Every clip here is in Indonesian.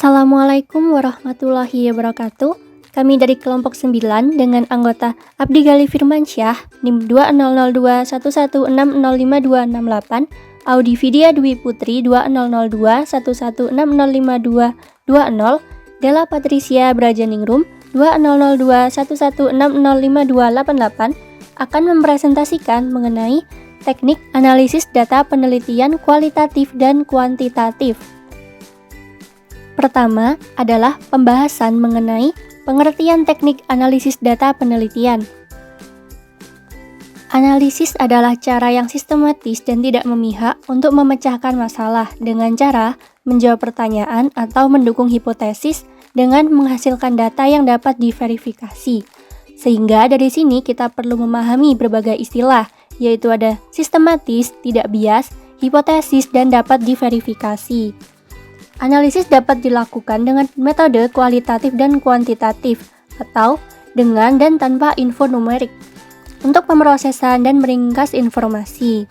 Assalamualaikum warahmatullahi wabarakatuh. Kami dari kelompok 9 dengan anggota Abdi Gali Firmansyah, NIM 200211605268, Audi Vidya Dwi Putri 200211605220, Della Patricia Brajaningrum 200211605288 akan mempresentasikan mengenai teknik analisis data penelitian kualitatif dan kuantitatif. Pertama adalah pembahasan mengenai pengertian teknik analisis data penelitian. Analisis adalah cara yang sistematis dan tidak memihak untuk memecahkan masalah dengan cara menjawab pertanyaan atau mendukung hipotesis dengan menghasilkan data yang dapat diverifikasi. Sehingga dari sini kita perlu memahami berbagai istilah, yaitu ada sistematis, tidak bias, hipotesis, dan dapat diverifikasi. Analisis dapat dilakukan dengan metode kualitatif dan kuantitatif, atau dengan dan tanpa info numerik, untuk pemrosesan dan meringkas informasi.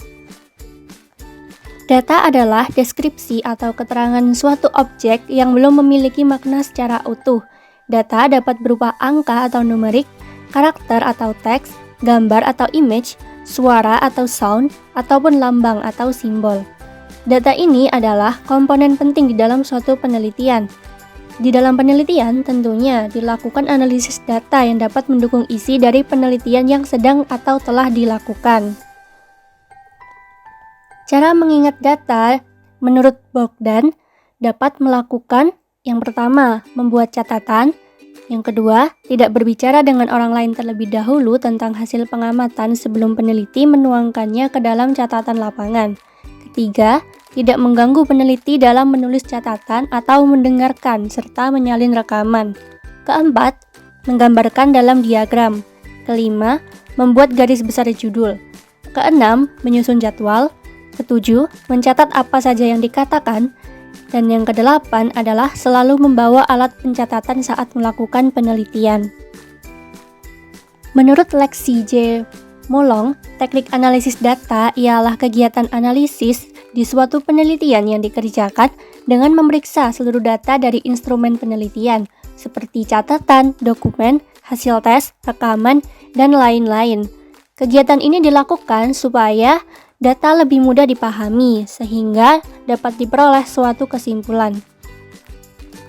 Data adalah deskripsi atau keterangan suatu objek yang belum memiliki makna secara utuh. Data dapat berupa angka atau numerik, karakter atau teks, gambar atau image, suara atau sound, ataupun lambang atau simbol. Data ini adalah komponen penting di dalam suatu penelitian. Di dalam penelitian, tentunya dilakukan analisis data yang dapat mendukung isi dari penelitian yang sedang atau telah dilakukan. Cara mengingat data menurut Bogdan dapat melakukan yang pertama, membuat catatan. Yang kedua, tidak berbicara dengan orang lain terlebih dahulu tentang hasil pengamatan sebelum peneliti menuangkannya ke dalam catatan lapangan. Ketiga, tidak mengganggu peneliti dalam menulis catatan atau mendengarkan serta menyalin rekaman. Keempat, menggambarkan dalam diagram. Kelima, membuat garis besar judul. Keenam, menyusun jadwal. Ketujuh, mencatat apa saja yang dikatakan. Dan yang kedelapan adalah selalu membawa alat pencatatan saat melakukan penelitian. Menurut Lexi J. Molong, teknik analisis data ialah kegiatan analisis di suatu penelitian yang dikerjakan dengan memeriksa seluruh data dari instrumen penelitian, seperti catatan, dokumen, hasil tes, rekaman, dan lain-lain. Kegiatan ini dilakukan supaya data lebih mudah dipahami, sehingga dapat diperoleh suatu kesimpulan.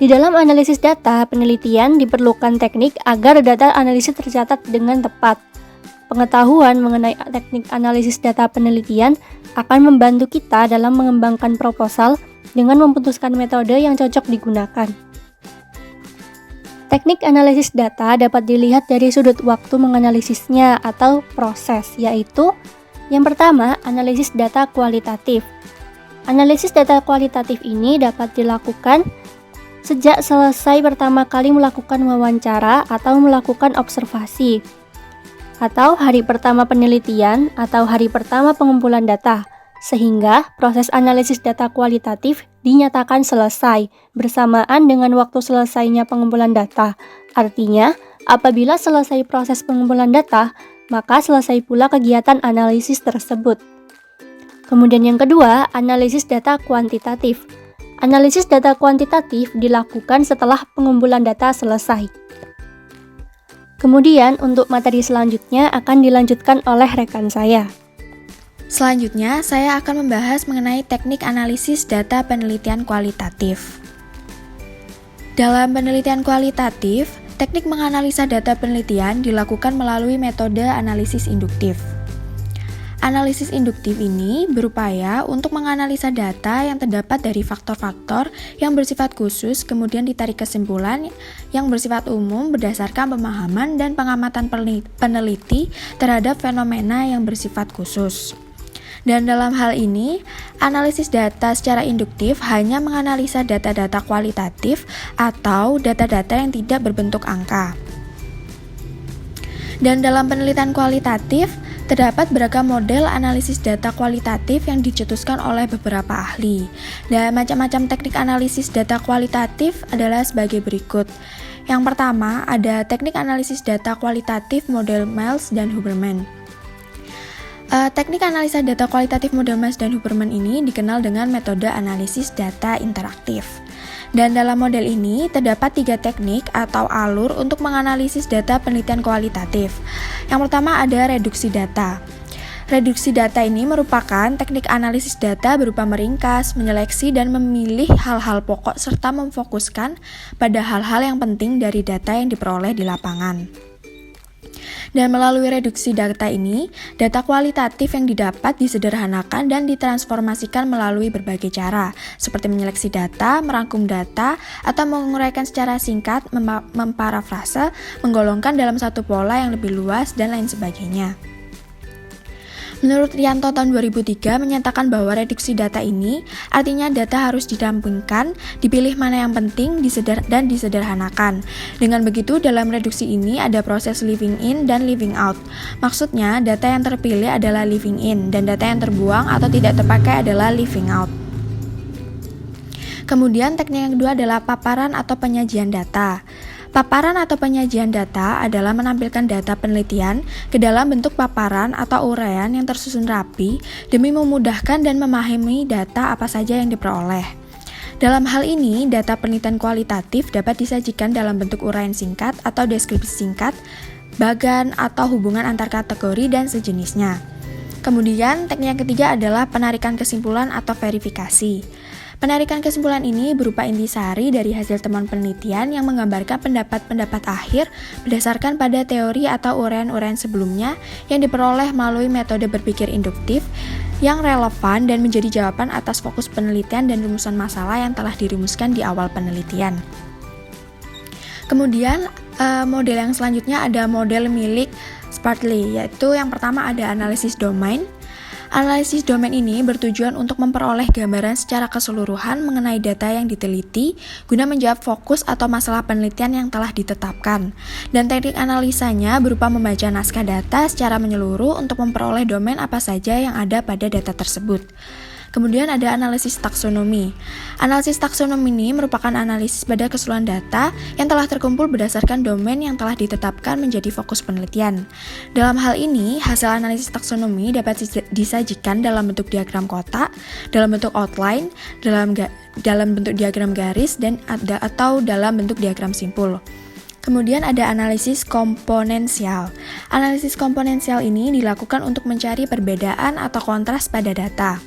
Di dalam analisis data penelitian diperlukan teknik agar data analisis tercatat dengan tepat. Pengetahuan mengenai teknik analisis data penelitian akan membantu kita dalam mengembangkan proposal dengan memutuskan metode yang cocok digunakan. Teknik analisis data dapat dilihat dari sudut waktu menganalisisnya atau proses, yaitu yang pertama, analisis data kualitatif. Analisis data kualitatif ini dapat dilakukan sejak selesai pertama kali melakukan wawancara atau melakukan observasi, atau hari pertama penelitian atau hari pertama pengumpulan data, sehingga proses analisis data kualitatif dinyatakan selesai bersamaan dengan waktu selesainya pengumpulan data. Artinya, apabila selesai proses pengumpulan data, maka selesai pula kegiatan analisis tersebut. Kemudian yang kedua, analisis data kuantitatif. Analisis data kuantitatif dilakukan setelah pengumpulan data selesai. Kemudian untuk materi selanjutnya akan dilanjutkan oleh rekan saya. Selanjutnya, saya akan membahas mengenai teknik analisis data penelitian kualitatif. Dalam penelitian kualitatif, teknik menganalisa data penelitian dilakukan melalui metode analisis induktif. Analisis induktif ini berupaya untuk menganalisa data yang terdapat dari faktor-faktor yang bersifat khusus, kemudian ditarik kesimpulan yang bersifat umum berdasarkan pemahaman dan pengamatan peneliti terhadap fenomena yang bersifat khusus. Dan dalam hal ini, analisis data secara induktif hanya menganalisa data-data kualitatif atau data-data yang tidak berbentuk angka. Dan dalam penelitian kualitatif, terdapat beragam model analisis data kualitatif yang dicetuskan oleh beberapa ahli. Dan macam-macam teknik analisis data kualitatif adalah sebagai berikut. Yang pertama, ada teknik analisis data kualitatif model Miles dan Huberman. Teknik analisa data kualitatif model Miles dan Huberman ini dikenal dengan metode analisis data interaktif. Dan dalam model ini terdapat 3 teknik atau alur untuk menganalisis data penelitian kualitatif. Yang pertama ada reduksi data. Reduksi data ini merupakan teknik analisis data berupa meringkas, menyeleksi, dan memilih hal-hal pokok serta memfokuskan pada hal-hal yang penting dari data yang diperoleh di lapangan. Dan melalui reduksi data ini, data kualitatif yang didapat disederhanakan dan ditransformasikan melalui berbagai cara, seperti menyeleksi data, merangkum data, atau menguraikan secara singkat, memparafrase, menggolongkan dalam satu pola yang lebih luas, dan lain sebagainya. Menurut Rianto tahun 2003 menyatakan bahwa reduksi data ini artinya data harus dirampungkan, dipilih mana yang penting, dan disederhanakan. Dengan begitu dalam reduksi ini ada proses living in dan living out. Maksudnya data yang terpilih adalah living in dan data yang terbuang atau tidak terpakai adalah living out. Kemudian teknik yang kedua adalah paparan atau penyajian data. Paparan atau penyajian data adalah menampilkan data penelitian ke dalam bentuk paparan atau uraian yang tersusun rapi demi memudahkan dan memahami data apa saja yang diperoleh. Dalam hal ini, data penelitian kualitatif dapat disajikan dalam bentuk uraian singkat atau deskripsi singkat, bagan atau hubungan antar kategori dan sejenisnya. Kemudian, teknik yang ketiga adalah penarikan kesimpulan atau verifikasi. Penarikan kesimpulan ini berupa intisari dari hasil temuan penelitian yang menggambarkan pendapat-pendapat akhir berdasarkan pada teori atau uraian-uraian sebelumnya yang diperoleh melalui metode berpikir induktif yang relevan dan menjadi jawaban atas fokus penelitian dan rumusan masalah yang telah dirumuskan di awal penelitian. Kemudian, model yang selanjutnya ada model milik Spartley, yaitu yang pertama ada analisis domain. Analisis domain ini bertujuan untuk memperoleh gambaran secara keseluruhan mengenai data yang diteliti guna menjawab fokus atau masalah penelitian yang telah ditetapkan. Dan teknik analisanya berupa membaca naskah data secara menyeluruh untuk memperoleh domain apa saja yang ada pada data tersebut. Kemudian ada analisis taksonomi. Analisis taksonomi ini merupakan analisis pada keseluruhan data yang telah terkumpul berdasarkan domain yang telah ditetapkan menjadi fokus penelitian. Dalam hal ini, hasil analisis taksonomi dapat disajikan dalam bentuk diagram kotak, dalam bentuk outline, dalam bentuk diagram garis, dan atau dalam bentuk diagram simpul. Kemudian ada analisis komponensial. Analisis komponensial ini dilakukan untuk mencari perbedaan atau kontras pada data.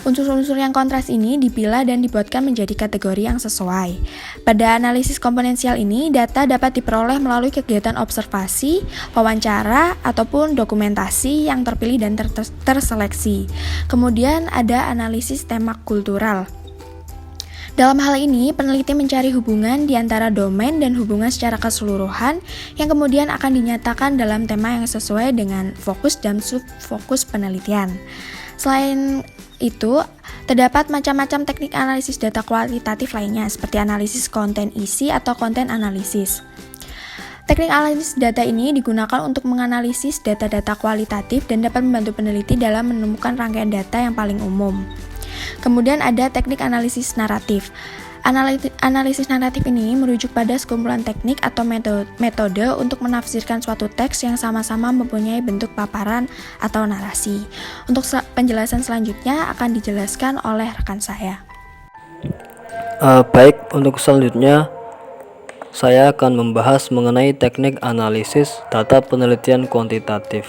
Unsur-unsur yang kontras ini dipilah dan dibuatkan menjadi kategori yang sesuai. Pada analisis komponensial ini, data dapat diperoleh melalui kegiatan observasi, wawancara, ataupun dokumentasi yang terpilih dan terseleksi. Kemudian ada analisis tema kultural. Dalam hal ini, peneliti mencari hubungan di antara domain dan hubungan secara keseluruhan yang kemudian akan dinyatakan dalam tema yang sesuai dengan fokus dan subfokus penelitian. Selain itu, terdapat macam-macam teknik analisis data kualitatif lainnya seperti analisis konten isi atau konten analisis. Teknik analisis data ini digunakan untuk menganalisis data-data kualitatif dan dapat membantu peneliti dalam menemukan rangkaian data yang paling umum. Kemudian ada teknik analisis naratif. Analisis naratif ini merujuk pada sekumpulan teknik atau metode untuk menafsirkan suatu teks yang sama-sama mempunyai bentuk paparan atau narasi. Untuk penjelasan selanjutnya akan dijelaskan oleh rekan saya. Baik, untuk selanjutnya saya akan membahas mengenai teknik analisis data penelitian kuantitatif.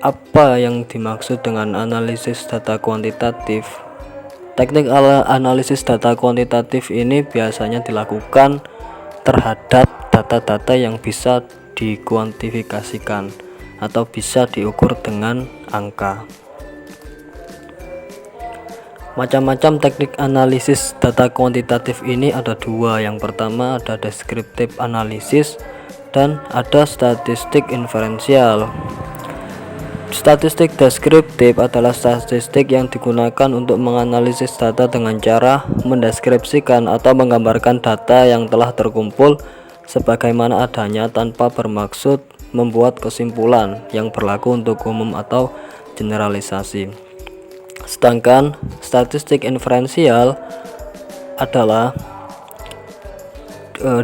Apa yang dimaksud dengan analisis data kuantitatif? Teknik analisis data kuantitatif ini biasanya dilakukan terhadap data-data yang bisa dikuantifikasikan atau bisa diukur dengan angka. Macam-macam teknik analisis data kuantitatif ini ada dua. Yang pertama ada descriptive analysis dan ada statistik inferensial. Statistik deskriptif adalah statistik yang digunakan untuk menganalisis data dengan cara mendeskripsikan atau menggambarkan data yang telah terkumpul sebagaimana adanya tanpa bermaksud membuat kesimpulan yang berlaku untuk umum atau generalisasi. Sedangkan statistik inferensial adalah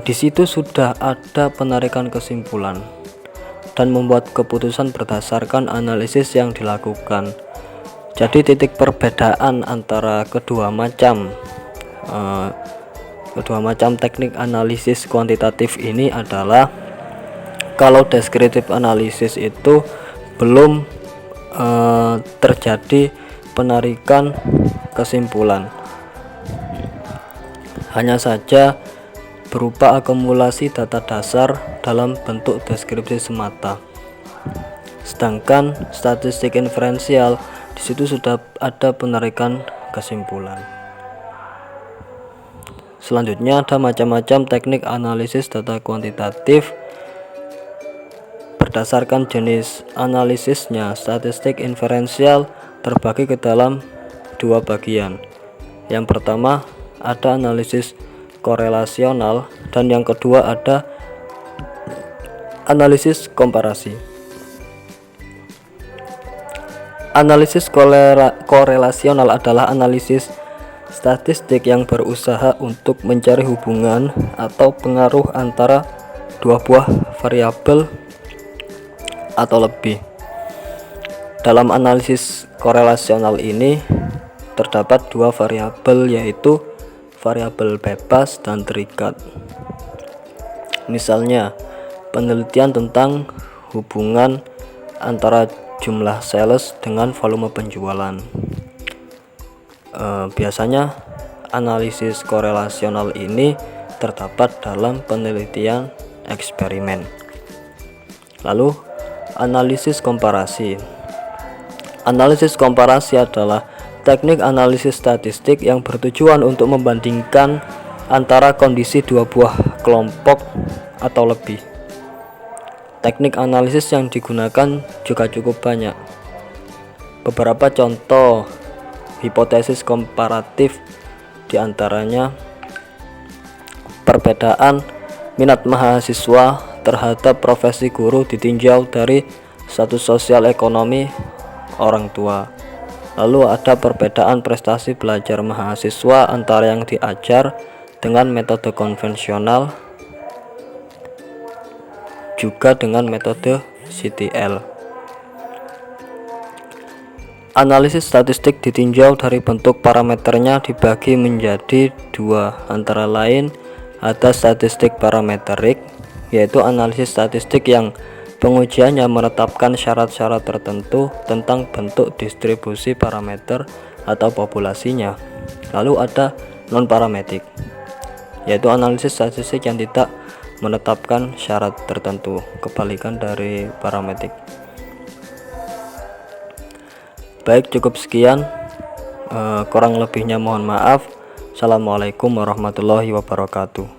di situ sudah ada penarikan kesimpulan dan membuat keputusan berdasarkan analisis yang dilakukan. Jadi titik perbedaan antara kedua macam teknik analisis kuantitatif ini adalah kalau deskriptif analisis itu belum terjadi penarikan kesimpulan, hanya saja berupa akumulasi data dasar dalam bentuk deskripsi semata. Sedangkan statistik inferensial di situ sudah ada penarikan kesimpulan. Selanjutnya ada macam-macam teknik analisis data kuantitatif. Berdasarkan jenis analisisnya, statistik inferensial terbagi ke dalam dua bagian. Yang pertama ada analisis korelasional dan yang kedua ada analisis komparasi. Analisis korelasional adalah analisis statistik yang berusaha untuk mencari hubungan atau pengaruh antara dua buah variabel atau lebih. Dalam analisis korelasional ini terdapat dua variabel, yaitu variabel bebas dan terikat. Misalnya, penelitian tentang hubungan antara jumlah sales dengan volume penjualan. Biasanya analisis korelasional ini terdapat dalam penelitian eksperimen. Lalu analisis komparasi. Analisis komparasi adalah teknik analisis statistik yang bertujuan untuk membandingkan antara kondisi dua buah kelompok atau lebih. Teknik analisis yang digunakan juga cukup banyak. Beberapa contoh hipotesis komparatif diantaranya perbedaan minat mahasiswa terhadap profesi guru ditinjau dari status sosial ekonomi orang tua. Lalu ada perbedaan prestasi belajar mahasiswa antara yang diajar dengan metode konvensional juga dengan metode CTL. Analisis statistik ditinjau dari bentuk parameternya dibagi menjadi dua, antara lain ada statistik parametrik, yaitu analisis statistik yang pengujiannya menetapkan syarat-syarat tertentu tentang bentuk distribusi parameter atau populasinya. Lalu ada non-parametrik, yaitu analisis statistik yang tidak menetapkan syarat tertentu, kebalikan dari parametrik. Baik, cukup sekian. Kurang lebihnya mohon maaf. Assalamualaikum warahmatullahi wabarakatuh.